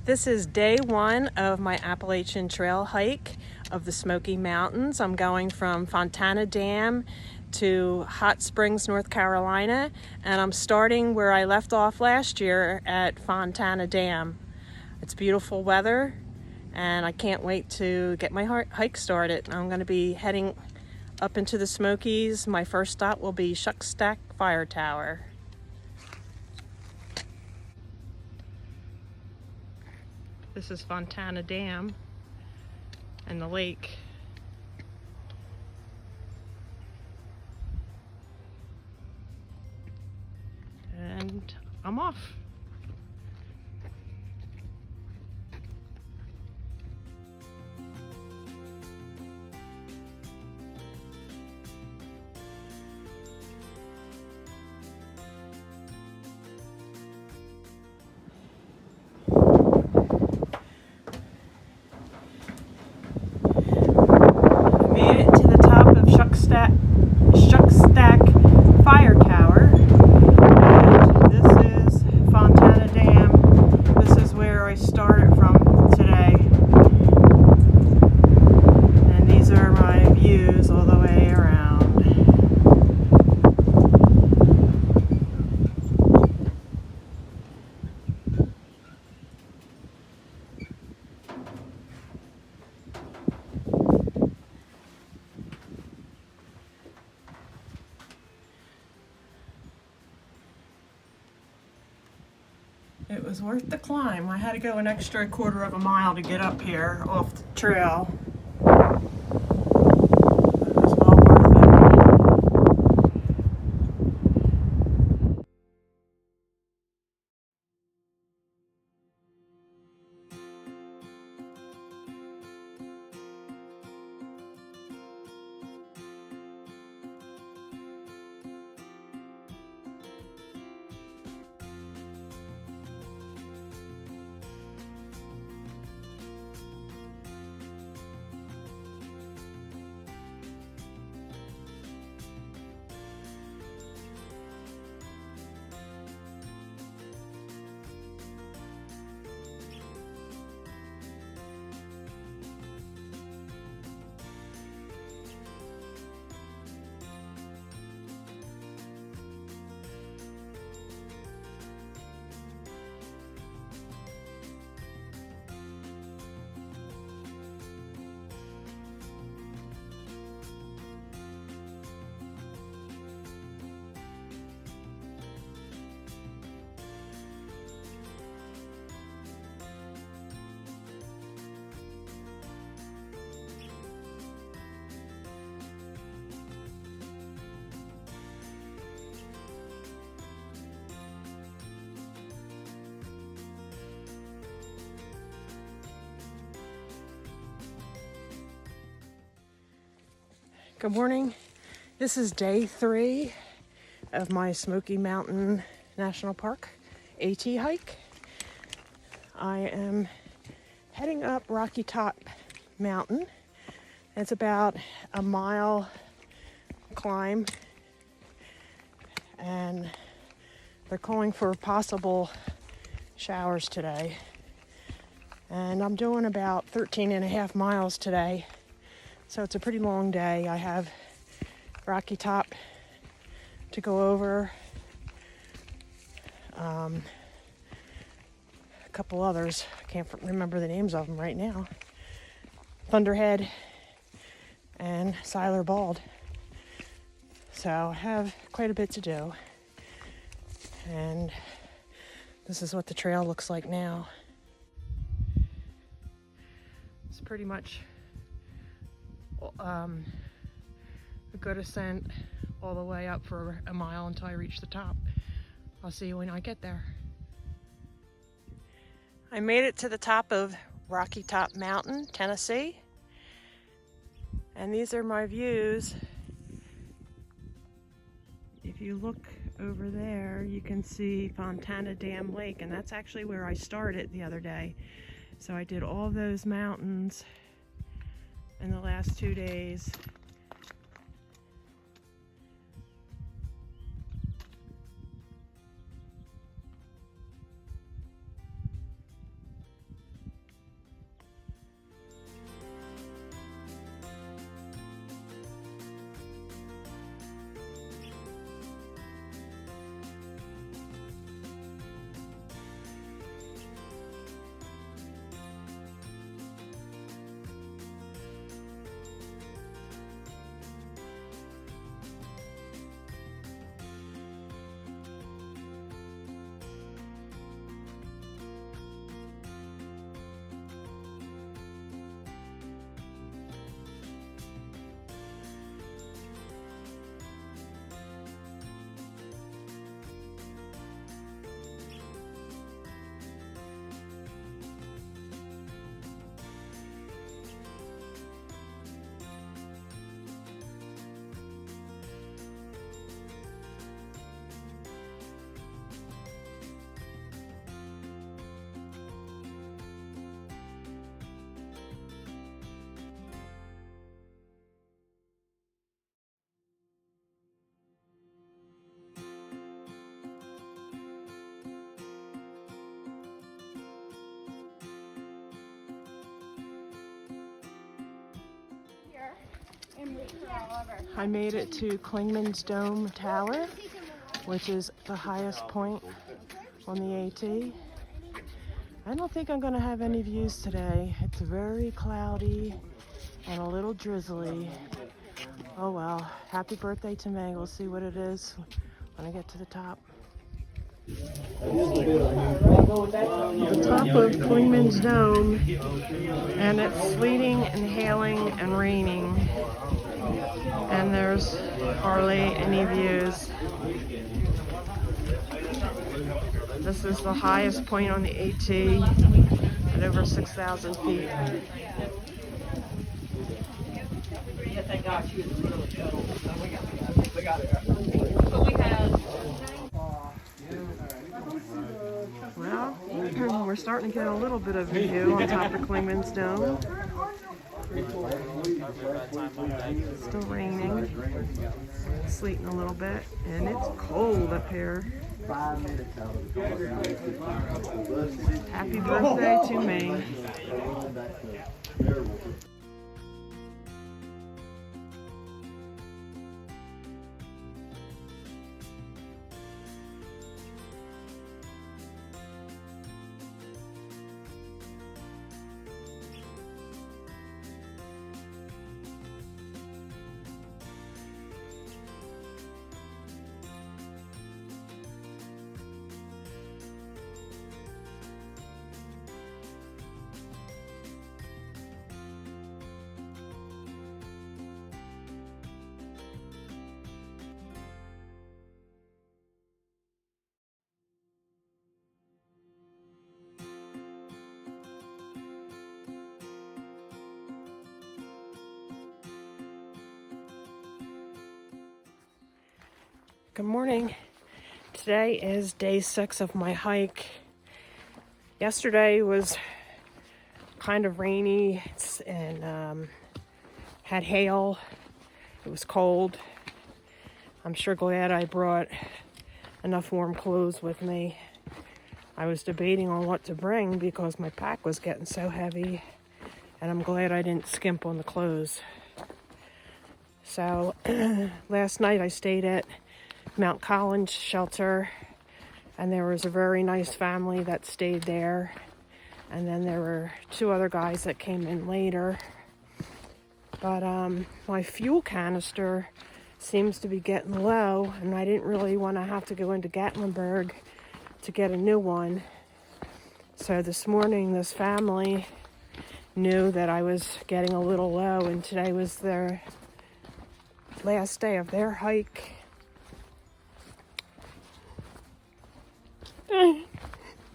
This is day one of my Appalachian trail hike of the Smoky Mountains. I'm going from Fontana Dam to Hot Springs, North Carolina, and I'm starting where I left off last year at Fontana Dam. It's beautiful weather, and I can't wait to get my hike started. I'm going to be heading up into the Smokies. My first stop will be Shuckstack Fire Tower. This is Fontana Dam and the lake. And I'm off. Shuckstack Fire Tower, and this is Fontana Dam. This is where I started from today, and these are my views all the way around. It was worth the climb. I had to go an extra quarter of a mile to get up here off the trail. It was well worth it. Good morning. This is day 3 of my Smoky Mountain National Park AT hike. I am heading up Rocky Top Mountain. It's about a mile climb, and they're calling for possible showers today. And I'm doing about 13 and a half miles today. So it's a pretty long day. I have Rocky Top to go over, a couple others. I can't remember the names of them right now. Thunderhead and Siler Bald. So I have quite a bit to do. And this is what the trail looks like now. It's pretty much a good ascent all the way up for a mile until I reach the top. I'll see you when I get there. I made it to the top of Rocky Top Mountain, Tennessee, and these are my views. If you look over there, you can see Fontana Dam Lake, and that's actually where I started the other day. So I did all those mountains in the last 2 days. I made it to Clingman's Dome Tower, which is the highest point on the AT. I don't think I'm going to have any views today. It's very cloudy and a little drizzly. Oh well, happy birthday to me. We'll see what it is when I get to the top. The top of Clingman's Dome, and it's sleeting and hailing and raining, and there's hardly any views. This is the highest point on the AT at over 6,000 feet. Well, we're starting to get a little bit of view on top of Clingman's Dome. Still raining, sleeting a little bit, and it's cold up here. Happy birthday to me. Good morning. Today is day 6 of my hike. Yesterday was kind of rainy and had hail. It was cold. I'm sure glad I brought enough warm clothes with me. I was debating on what to bring because my pack was getting so heavy, and I'm glad I didn't skimp on the clothes. So last night I stayed at Mount Collins shelter, and there was a very nice family that stayed there, and then there were 2 other guys that came in later. But my fuel canister seems to be getting low, and I didn't really want to have to go into Gatlinburg to get a new one. So this morning this family knew that I was getting a little low, and today was their last day of their hike.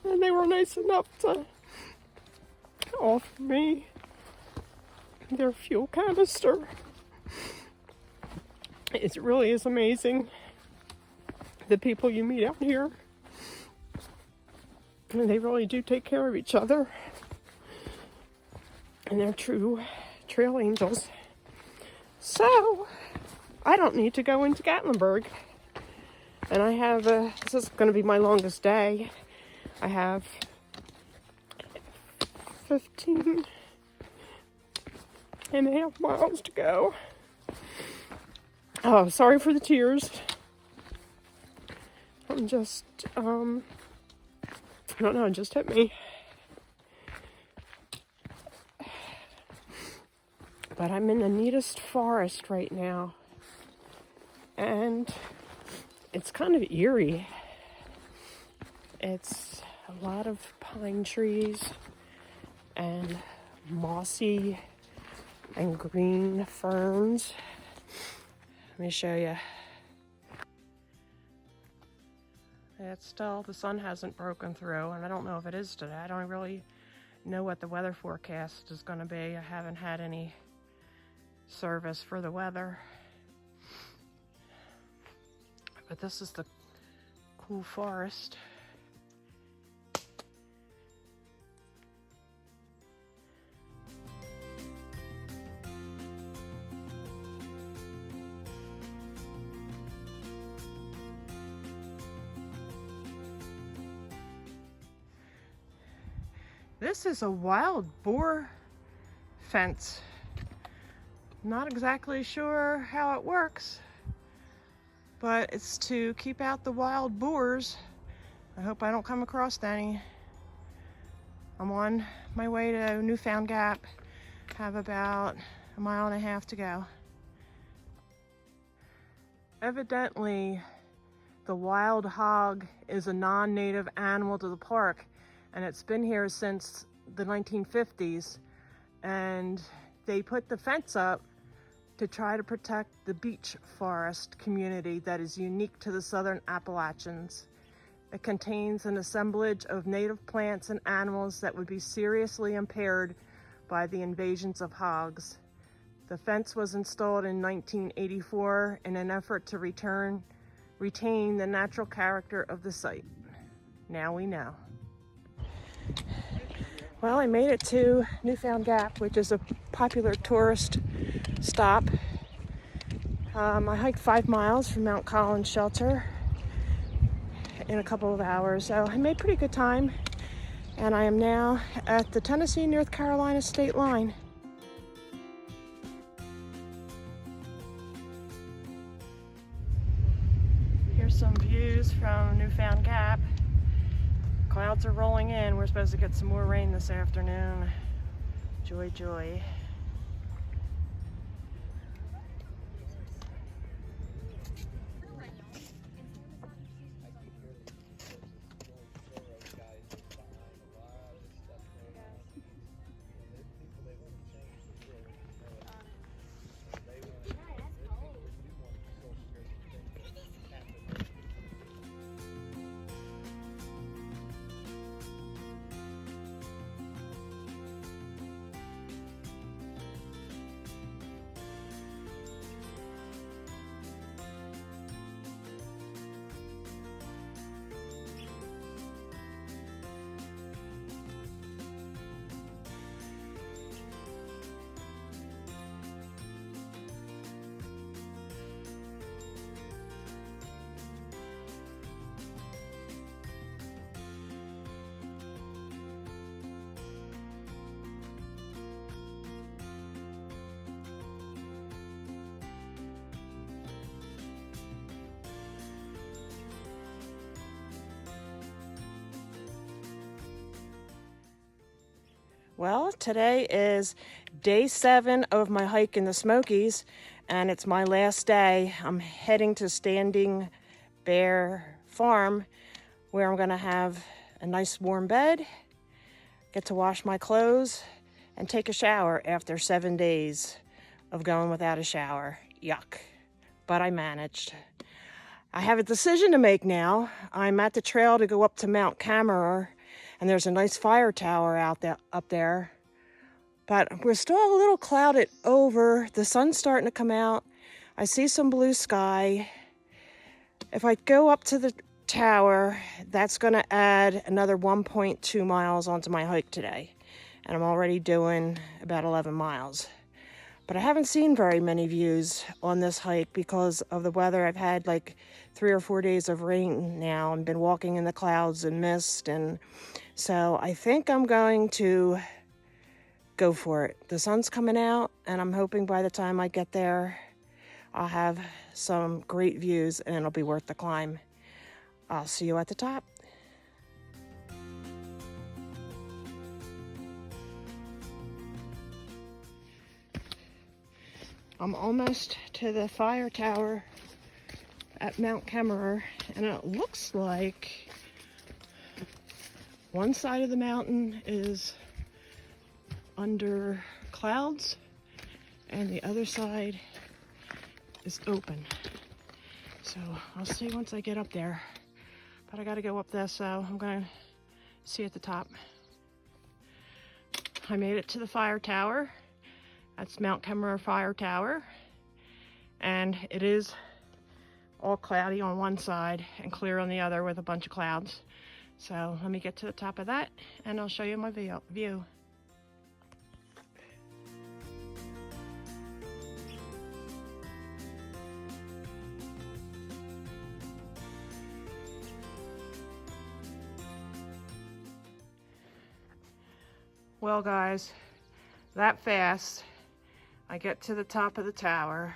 And they were nice enough to offer me their fuel canister. It really is amazing, the people you meet out here. And they really do take care of each other. And they're true trail angels. So, I don't need to go into Gatlinburg. And I have, this is going to be my longest day. I have 15 and a half miles to go. Oh, sorry for the tears. I'm just, I don't know, it just hit me. But I'm in the neatest forest right now. And it's kind of eerie. It's a lot of pine trees and mossy and green ferns. Let me show you. It's still, the sun hasn't broken through, and I don't know if it is today. I don't really know what the weather forecast is going to be. I haven't had any service for the weather. But this is the cool forest. This is a wild boar fence. Not exactly sure how it works, but it's to keep out the wild boars. I hope I don't come across any. I'm on my way to Newfound Gap. Have about a mile and a half to go. Evidently, the wild hog is a non-native animal to the park, and it's been here since the 1950s, and they put the fence up to try to protect the beech forest community that is unique to the southern Appalachians. It contains an assemblage of native plants and animals that would be seriously impaired by the invasions of hogs. The fence was installed in 1984 in an effort to retain the natural character of the site. Now we know. Well, I made it to Newfound Gap, which is a popular tourist stop. I hiked 5 miles from Mount Collins Shelter in a couple of hours, so I made pretty good time, and I am now at the Tennessee-North Carolina state line. Here's some views from Newfound Gap. Clouds are rolling in. We're supposed to get some more rain this afternoon. Joy, joy. Well, today is day 7 of my hike in the Smokies, and it's my last day. I'm heading to Standing Bear Farm, where I'm gonna have a nice warm bed, get to wash my clothes, and take a shower after 7 days of going without a shower. Yuck. But I managed. I have a decision to make now. I'm at the trail to go up to Mount Cameron, and there's a nice fire tower up there. But we're still a little clouded over. The sun's starting to come out. I see some blue sky. If I go up to the tower, that's going to add another 1.2 miles onto my hike today. And I'm already doing about 11 miles. But I haven't seen very many views on this hike because of the weather. I've had like 3 or 4 days of rain now and been walking in the clouds and mist. And so I think I'm going to go for it. The sun's coming out, and I'm hoping by the time I get there, I'll have some great views and it'll be worth the climb. I'll see you at the top. I'm almost to the fire tower at Mount Cameron, and it looks like one side of the mountain is under clouds and the other side is open. So I'll see once I get up there, but I gotta go up this, so I'm gonna see at the top. I made it to the fire tower. That's Mount Cameron Fire Tower, and it is all cloudy on one side and clear on the other with a bunch of clouds. So let me get to the top of that and I'll show you my view. Well guys, that fast I get to the top of the tower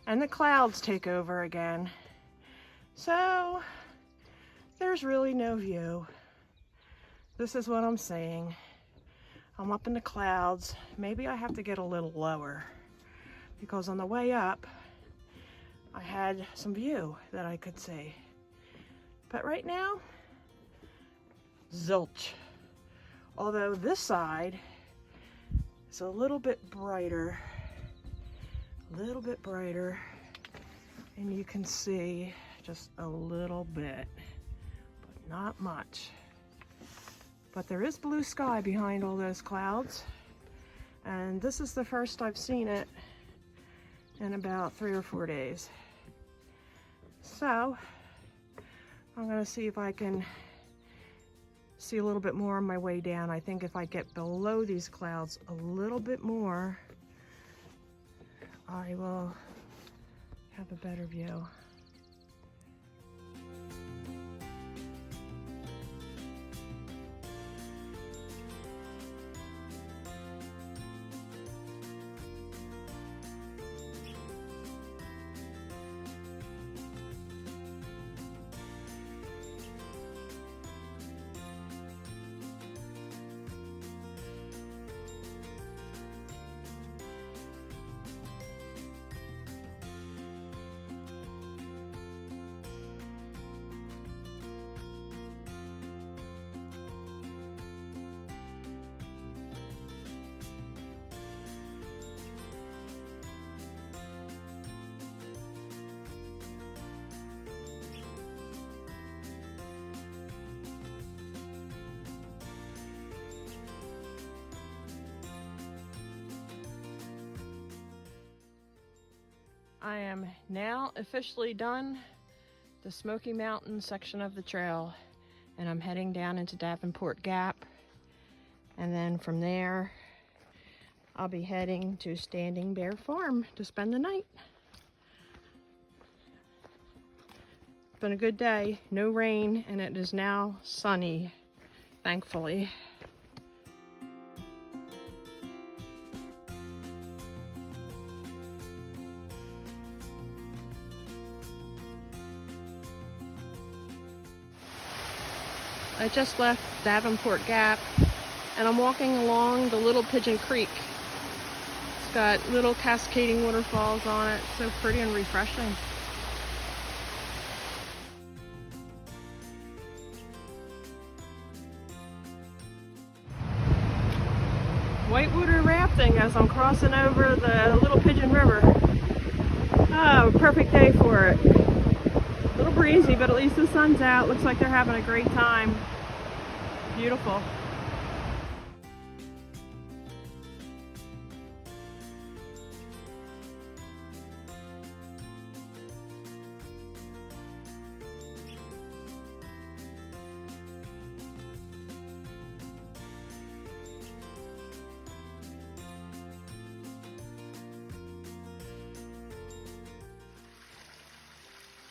and the clouds take over again. So there's really no view. This is what I'm saying. I'm up in the clouds. Maybe I have to get a little lower because on the way up, I had some view that I could see. But right now, zilch. Although this side is a little bit brighter, and you can see just a little bit, but not much. But there is blue sky behind all those clouds, and this is the first I've seen it in about 3 or 4 days. So I'm going to see if I can see a little bit more on my way down. I think if I get below these clouds a little bit more, I will have a better view. I am now officially done the Smoky Mountain section of the trail, and I'm heading down into Davenport Gap, and then from there I'll be heading to Standing Bear Farm to spend the night. It's been a good day, no rain, and it is now sunny, thankfully. I just left Davenport Gap and I'm walking along the Little Pigeon Creek. It's got little cascading waterfalls on it. So pretty and refreshing. Whitewater rafting as I'm crossing over the Little Pigeon River. Oh, perfect day for it. A little breezy, but at least the sun's out. Looks like they're having a great time. Beautiful.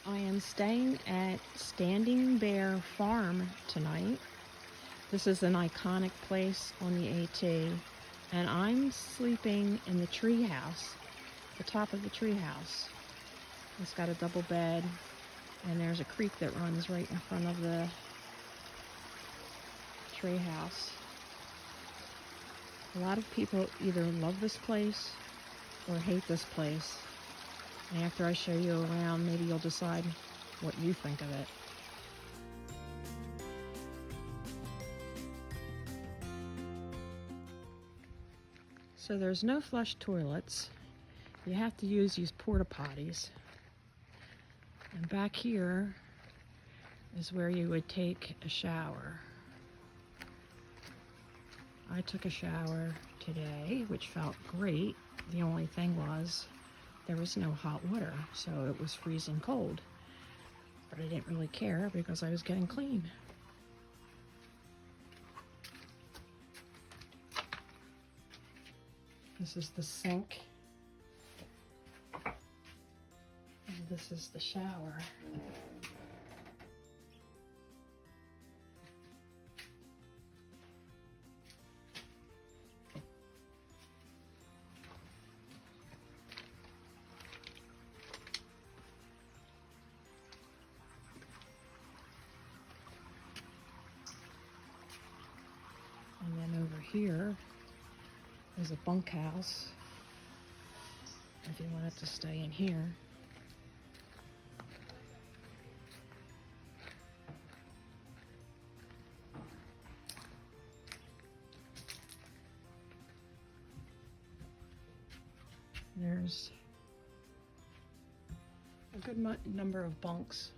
I am staying at Standing Bear Farm tonight. This is an iconic place on the AT, and I'm sleeping in the tree house, the top of the tree house. It's got a double bed, and there's a creek that runs right in front of the tree house. A lot of people either love this place or hate this place. And after I show you around, maybe you'll decide what you think of it. So there's no flush toilets. You have to use these porta potties. And back here is where you would take a shower. I took a shower today, which felt great. The only thing was there was no hot water, so it was freezing cold. But I didn't really care because I was getting clean. This is the sink. And this is the shower. here is a bunkhouse if you wanted to stay in here. There's a good number of bunks.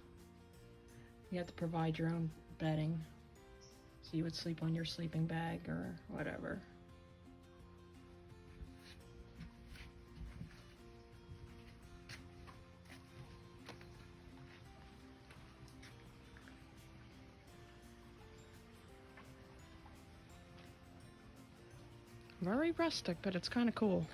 You have to provide your own bedding. So you would sleep on your sleeping bag or whatever. Very rustic, but it's kind of cool.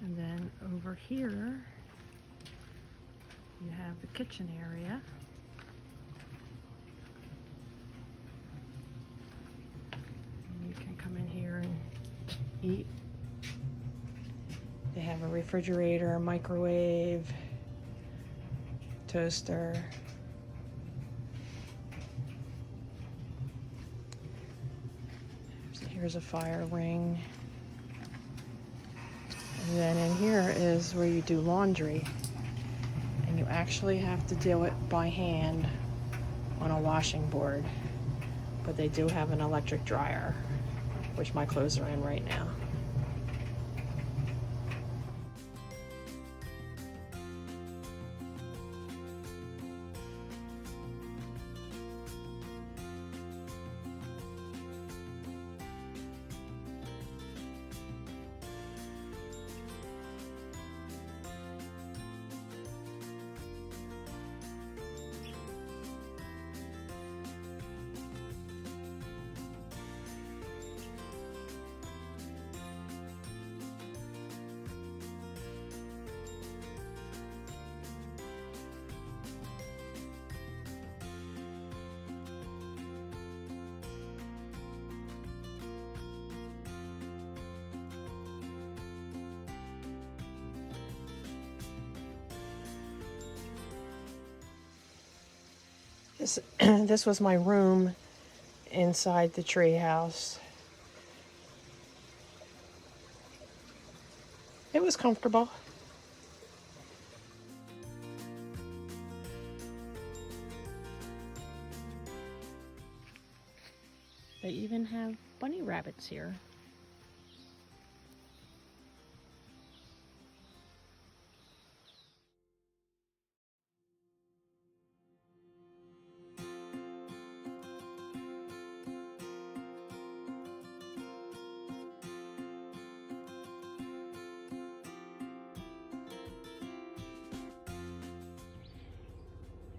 And then over here, you have the kitchen area. And you can come in here and eat. They have a refrigerator, a microwave, toaster. So here's a fire ring. And then in here is where you do laundry. And you actually have to do it by hand on a washing board. But they do have an electric dryer, which my clothes are in right now. This was my room inside the tree house. It was comfortable. They even have bunny rabbits here.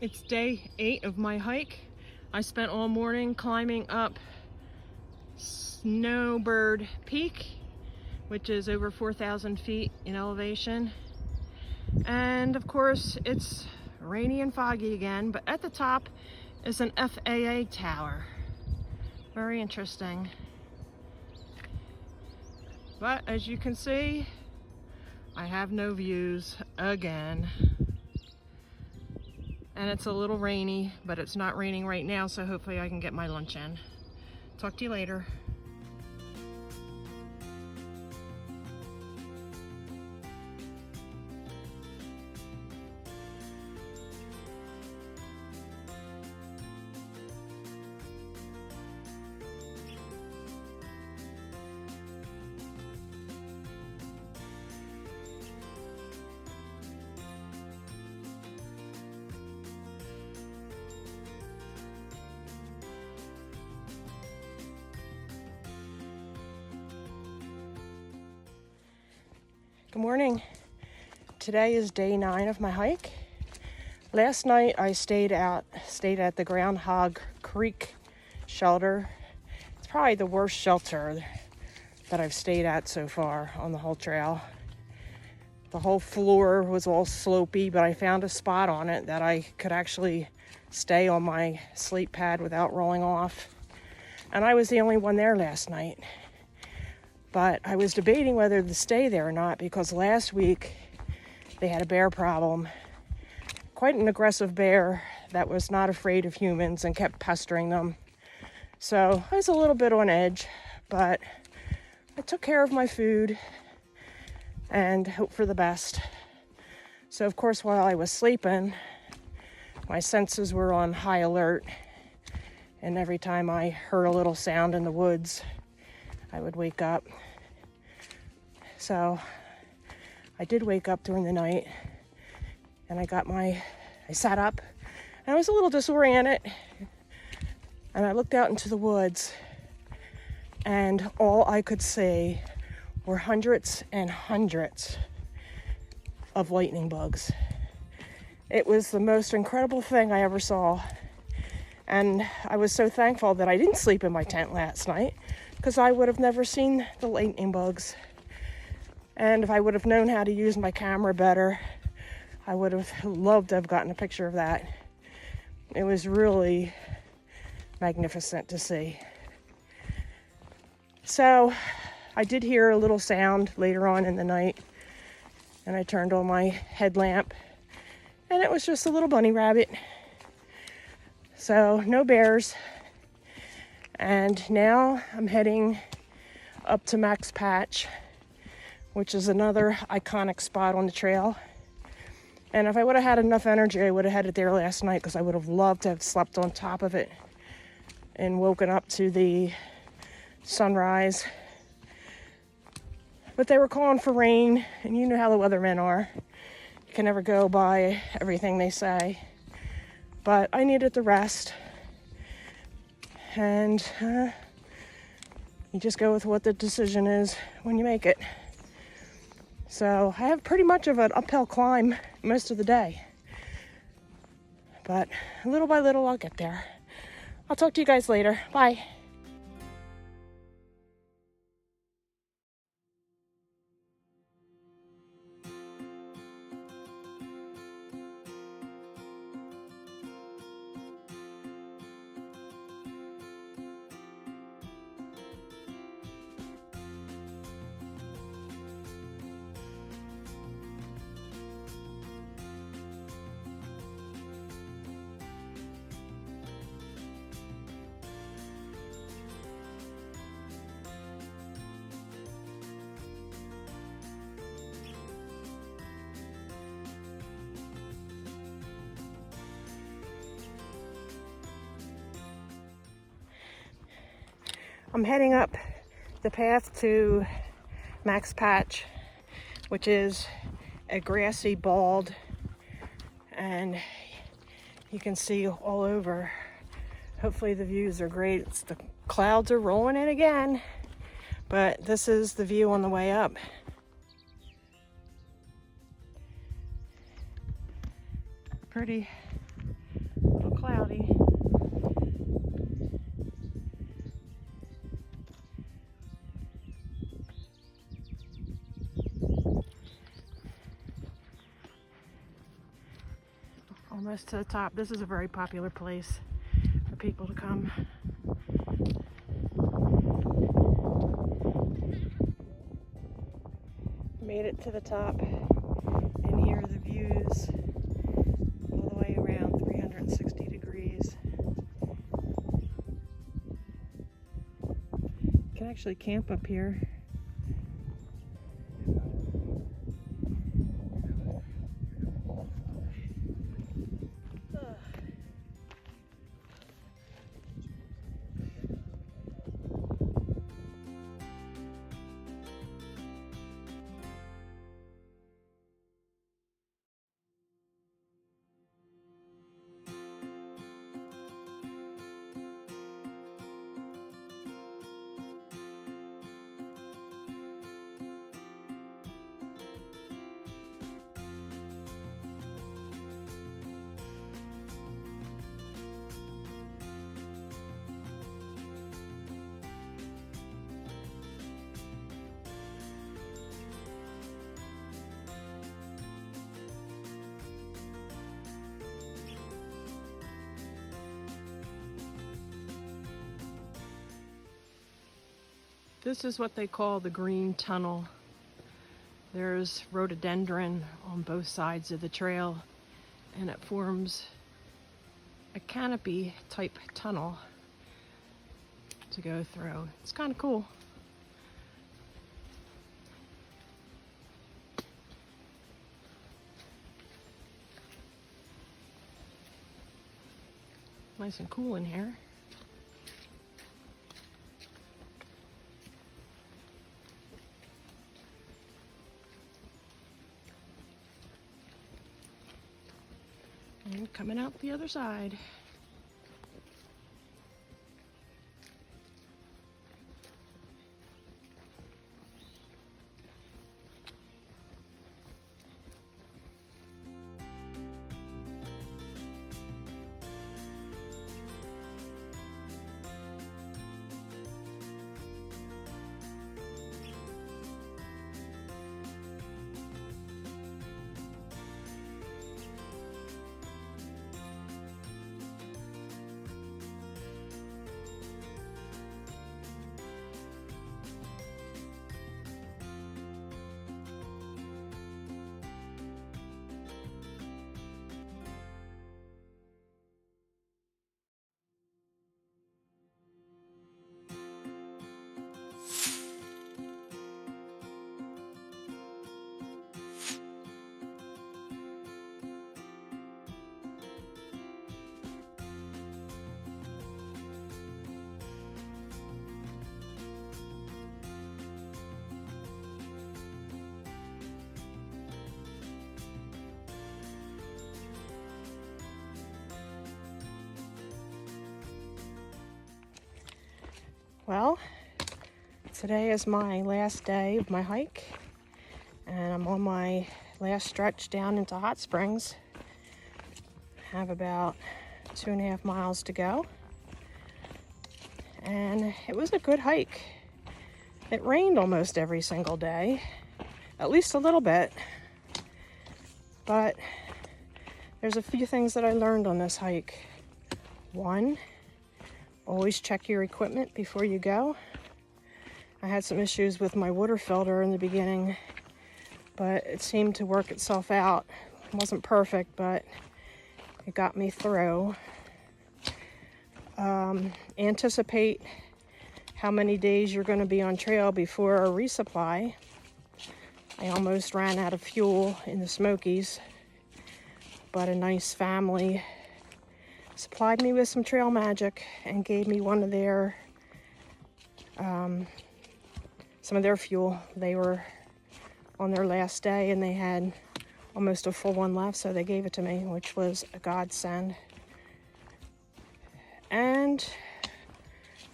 It's day 8 of my hike. I spent all morning climbing up Snowbird Peak, which is over 4,000 feet in elevation. And of course, it's rainy and foggy again, but at the top is an FAA tower. Very interesting. But as you can see, I have no views again. And it's a little rainy, but it's not raining right now, so hopefully I can get my lunch in. Talk to you later. Good morning. Today is day 9 of my hike. Last night I stayed at the Groundhog Creek shelter. It's probably the worst shelter that I've stayed at so far on the whole trail. The whole floor was all slopey, but I found a spot on it that I could actually stay on my sleep pad without rolling off. And I was the only one there last night. But I was debating whether to stay there or not, because last week they had a bear problem. Quite an aggressive bear that was not afraid of humans and kept pestering them. So I was a little bit on edge, but I took care of my food and hoped for the best. So of course, while I was sleeping, my senses were on high alert. And every time I heard a little sound in the woods, I would wake up. So I did wake up during the night, and I sat up, and I was a little disoriented, and I looked out into the woods, and all I could see were hundreds and hundreds of lightning bugs. It was the most incredible thing I ever saw. And I was so thankful that I didn't sleep in my tent last night, because I would have never seen the lightning bugs. And if I would have known how to use my camera better, I would have loved to have gotten a picture of that. It was really magnificent to see. So I did hear a little sound later on in the night, and I turned on my headlamp, and it was just a little bunny rabbit. So no bears. And now I'm heading up to Max Patch, which is another iconic spot on the trail. And if I would have had enough energy, I would have headed there last night, because I would have loved to have slept on top of it and woken up to the sunrise. But they were calling for rain, and you know how the weathermen are. You can never go by everything they say. But I needed the rest. And you just go with what the decision is when you make it. So I have pretty much of an uphill climb most of the day. But little by little, I'll get there. I'll talk to you guys later. Bye. I'm heading up the path to Max Patch, which is a grassy bald, and you can see all over. Hopefully the views are great. The clouds are rolling in again, but this is the view on the way up. Pretty, a little cloudy. Almost to the top. This is a very popular place for people to come. Made it to the top, and here are the views all the way around 360 degrees. You can actually camp up here. This is what they call the green tunnel. There's rhododendron on both sides of the trail, and it forms a canopy type tunnel to go through. It's kind of cool. Nice and cool in here. And coming out the other side. Well, today is my last day of my hike, and I'm on my last stretch down into Hot Springs. I have about 2.5 miles to go, and it was a good hike. It rained almost every single day, at least a little bit, but there's a few things that I learned on this hike. One, always check your equipment before you go. I had some issues with my water filter in the beginning, but it seemed to work itself out. It wasn't perfect, but it got me through. Anticipate how many days you're going to be on trail before a resupply. I almost ran out of fuel in the Smokies, but a nice family supplied me with some trail magic and gave me one of their some of their fuel. They were on their last day and they had almost a full one left, so they gave it to me, which was a godsend. And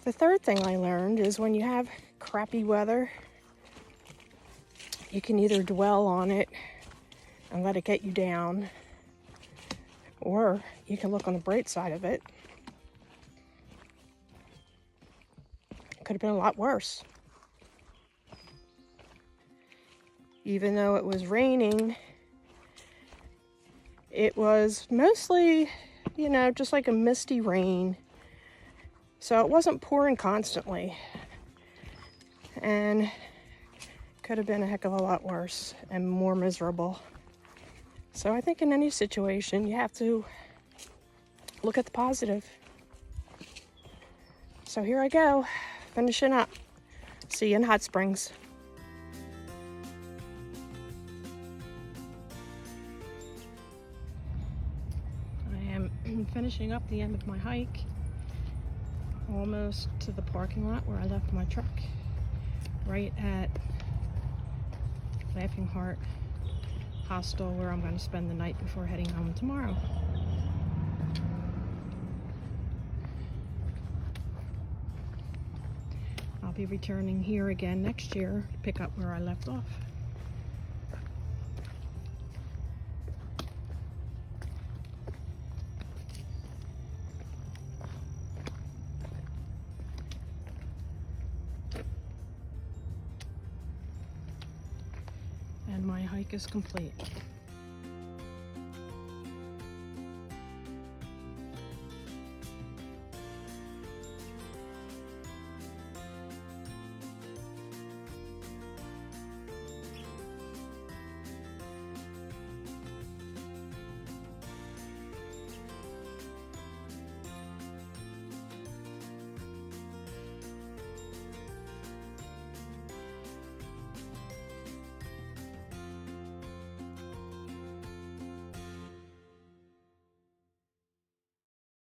the third thing I learned is when you have crappy weather, you can either dwell on it and let it get you down, or you can look on the bright side of it. It could have been a lot worse. Even though it was raining, it was mostly, just like a misty rain. So it wasn't pouring constantly. And could have been a heck of a lot worse and more miserable. So I think in any situation, you have to look at the positive. So here I go, finishing up. See you in Hot Springs. I am finishing up the end of my hike, almost to the parking lot where I left my truck, right at Laughing Heart Hostel, where I'm going to spend the night before heading home tomorrow. I'll be returning here again next year to pick up where I left off. And my hike is complete.